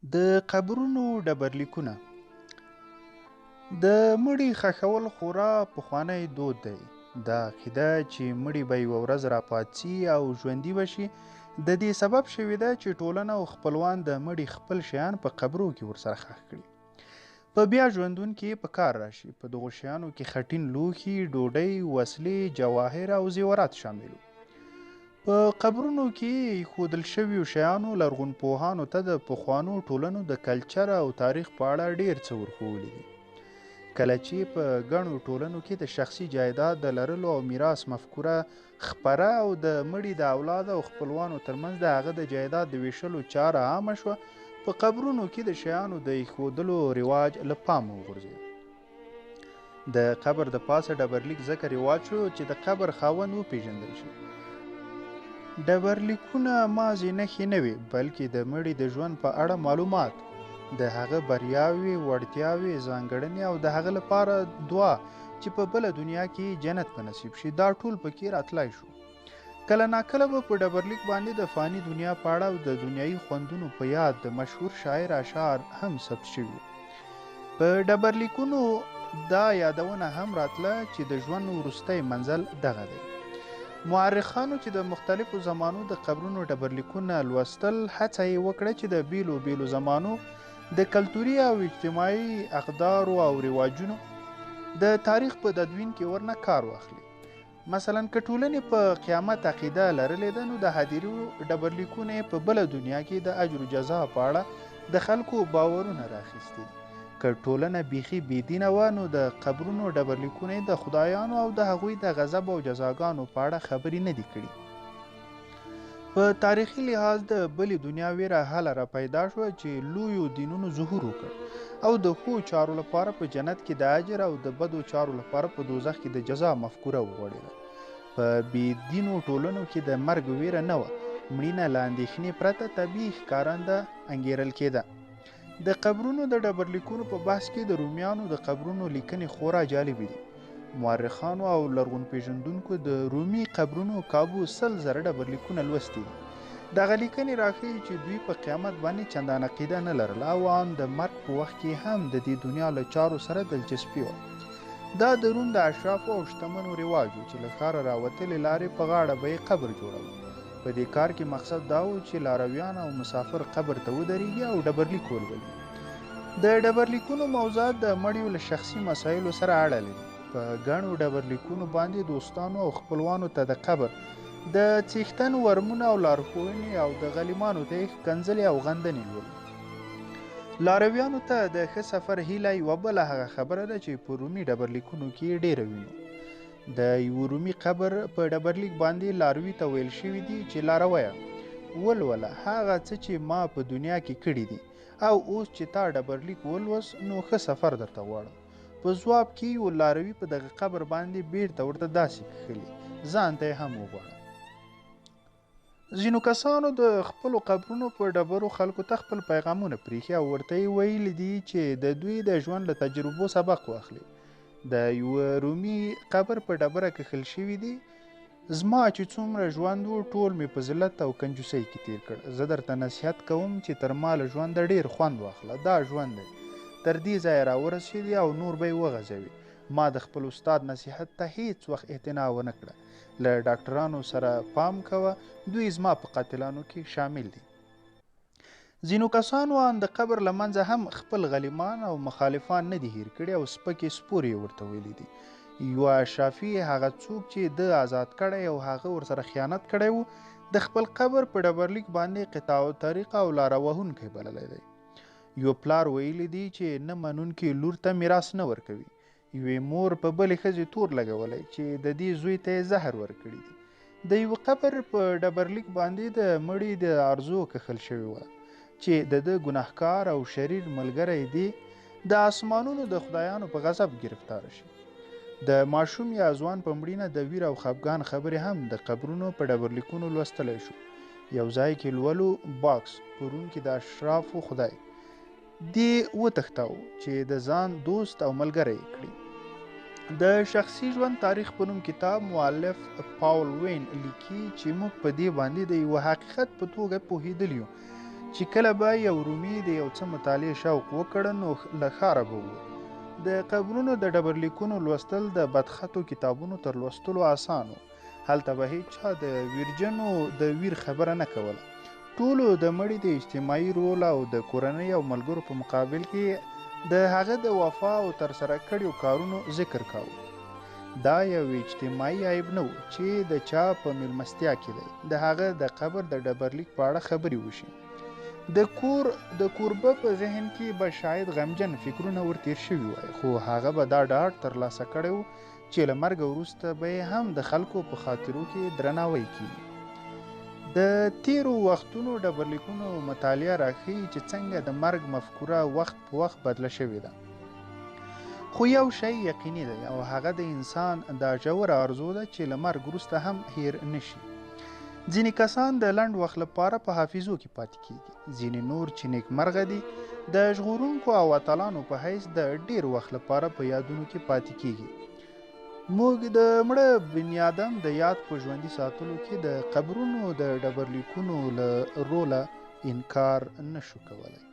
د قبرونو ډبرلیکونه د مړي ښخول خورا پخوانی دود دی. دا عقیده چې مړي به یوه ورځ راپاڅي او ژوندي به شي د دې سبب شوې ده چې ټولنه او خپلوان د مړي خپل شیان په قبرو کې ورسره ښخ کړي. په بیا ژوندون کې په کار راشي. په دغو شیانو کې خټین لوښي، ډوډۍ، وسلې، جواهر او زیورات شامل وو. په قبرونو کې ایښودل شویو شیانو لرغونپوهانو ته د پخوانو ټولنو د کلچر او تاریخ په اړه ډیر څه ورښوولي دي. کله چې په ګڼو ټولنو کې د شخصي جایداد د لرلو او میراث مفکوره خپره او د مړي د اولاد او خپلوانو ترمنځ د هغه د جایداد د ویشلو چاره عامه شوه، په قبرونو کې د شیانو د ایښودلو رواج له پامه وغورځېد. د قبر د پاسه ډبرلیک ځکه رواج شو چې د قبر خاوند وپېژندل شي. ډبرلیکونه مازې نښې نه وې، بلکې د مړي د ژوند په اړه معلومات، د هغه بریاوې، وړتیاوې، ځانګړنې او د هغه لپاره دعا چې په بله دنیا کې جنت په نصیب شي، دا ټول پکې راتلی شو. کله ناکله به په ډبرلیک باندې د فاني دنیا په اړه او د دنیایي خوندونو په یاد د مشهور شاعر اشعار هم ثبت شوي. په ډبرلیکونو دا یادونه هم راتله چې د ژوند وروستی منزل دغه دی. مورخانو چې د مختلفو زمانو د قبرونو ډبرلیکونه لوستل، هڅه یې وکړه چې د بیلو بیلو زمانو د کلتوري او اجتماعي اقدارو او رواجونو د تاریخ په تدوین کې ورنه کار واخلي. مثلا که ټولنې په قیامت عقیده لرلې ده، نو د هدیرو ډبرلیکونه په بله دنیا کې د اجر و جزا په اړه د خلکو باورونه راخیستي. که ټولنه بیخي بېدینه وه، نو د قبرونو ډبرلیکونه د خدایانو او د هغوی د غضب او جزاګانو په اړه خبرې نه دي کړي. په تاریخي لحاظ د بلې دنیا ویره هله را پیدا شوه چې لویو دینونو ظهور وکړ او د ښو چارو لپاره په جنت کې د اجر او د بدو چارو لپاره په دوزخ کې د جزا مفکوره وغوړېده. په بېدینو ټولنو کې د مرګ ویره نه وه، مړینه له اندېښنې پرته طبیعي ښکارنده انګېرل کېده. د قبرونو د ډبرلیکونو په بحث کې د رومیانو د قبرونو لیکنې خورا جالبې دي. مورخانو او لرغونپېژندونکو د رومي قبرونو کابو 100,000 ډبرلیکونه لوستي دي. دغه لیکنې راښیي چې دوی په قیامت باندې چندان عقیده نه لرله او ان د مرګ په وخت کې هم د دې دنیا له چارو سره دلچسپي وه. دا د روم د اشرافو او شتمنو رواج و چې له ښاره راوتلې لارې په غاړه به یې قبر جوړوه. په دې کار کې مقصد دا و چې لارویان او مسافر قبر ته ودرېږي او ډبرلیک ولولي. د ډبرلیکونو موضوعات د مړیو له شخصي مسایلو سره اړه لري. په ګڼو ډبرلیکونو باندې دوستانو او خپلوانو ته د قبر د څښتن ورمونه او لارښوونې او د غلیمانو ته یې ښکنځلې او غندنې لولي. لارویانو ته د ښه سفر هیله یوه بله هغه خبره ده چې په رومي ډبرلیکونو کې ډیره وینو. د یو رومي قبر په ډبرلیک باندې لاروي ته ویل شوي دي چې لارویه ولوله هغه څه چې ما په دنیا کې کړي دي، او اوس چې تا ډبرلیک ولوست نو ښه سفر درته غواړم. په ځواب کې یو لاروي په دغه قبر باندې بیرته ورته داسې کښلي، ځان ته یې هم وغواړه. ځینو کسانو د خپلو قبرونو په ډبرو خلکو ته خپل پیغامونه پریښي او ورته یې ویلي دي چې د دوی د ژوند له تجربو سبق واخلي. د یوه رومي قبر په ډبره کښل شوي دي: زما چې څومره ژوند و ټول مې په ذلت او کنجوسۍ کې تیر کړ. زه درته نصیحت کوم چې تر ما له ژونده ډیر خوند واخله. دا ژوند دی، تر دې ځایه راورسېدې او نور به یې وغځوي. ما د خپل استاد نصیحت ته هیڅ وخت اعتنا ونه کړه. له ډاکټرانو سره پام کوه، دوی زما په قاتلانو کې شامل دي. ځینو کسانو ان د قبر له منځه هم خپل غلیمان او مخالفان نه دي هیر کړي او سپکې سپورې ورته ویلي دي. یوه اشرافي هغه څوک چې د آزاد کړی او هغه ورسره خیانت کړی و، د خپل قبر په ډبرلیک باندې قطاع الطریق او لاره وهونکی بللی دی. یو پلار ویلی دی چې نه منونکي لور ته میراث نه ورکوي. یوې مور په بلې ښځې تور لګولی چې د دې زوی ته یې زهر ورکړي دي. د یو قبر په ډبرلیک باندې د مړي د ارزو کښل شوې وه چې د ده ګناهکار او شریر ملګری دی د اسمانونو د خدایانو په غضب گرفتار شي. د ماشوم یا ځوان په مړینه د ویر او خفګان خبرې هم د قبرونو په ډبرلیکونو لوستلی شو. یو ځای کې لولو: باکس پلورونکي د اشرافو خدای دې وتښتاوه چې د ځان دوست او ملګری یې کړي. د شخصي ژوند تاریخ په نوم کتاب مؤلف پاول وین لیکي چې موږ په دې باندې د یوه حقیقت په توګه پوهېدلي یو چې کله به یو رومي د یو څه مطالعې شوق وکړ نو له ښاره به ووت. د قبرونو د ډبرلیکونو لوستل د بدخطو کتابونو تر لوستلو اسان و. هلته به هیچا د ویرجنو د ویر خبره نه کوله. ټولو د مړي د اجتماعي رول او د کورنۍ او ملګرو په مقابل کې د هغه د وفا او ترسره کړیو کارونو ذکر کاوه. دا یو اجتماعي عیب نه و چې د چا په میلمستیا کې دی د هغه د قبر د ډبرلیک په اړه خبرې وشي. د کوربه په ذهن کې به شاید غمجن فکرونه ورتیر شوي وای، خو هغه به دا ډاډ ترلاسه کړی و چې له مرګه وروسته به یې هم د خلکو په خاطرو کې درناوی کیږي. د تیرو وختونو ډبرلیکونو مطالعه راښیي چې څنګه د مرګ مفکوره وخت په وخت بدله شوې ده. خو یو شی یقیني دی او هغه د انسان دا ژوره ارزو ده چې له مرګ وروسته هم هیر نشي. ځینې کسان د لنډ وخت لپاره په حافظو کې پاتې کیږي، ځینې نور چې نیکمرغه دي د ژغورونکو او اتلانو په حیث د ډیر وخت لپاره په یادونو کې پاتې کیږي. موږ د مړه بنیادم د یاد په ژوندي ساتلو کې د قبرونو د ډبرلیکونو له روله انکار نشو کولی.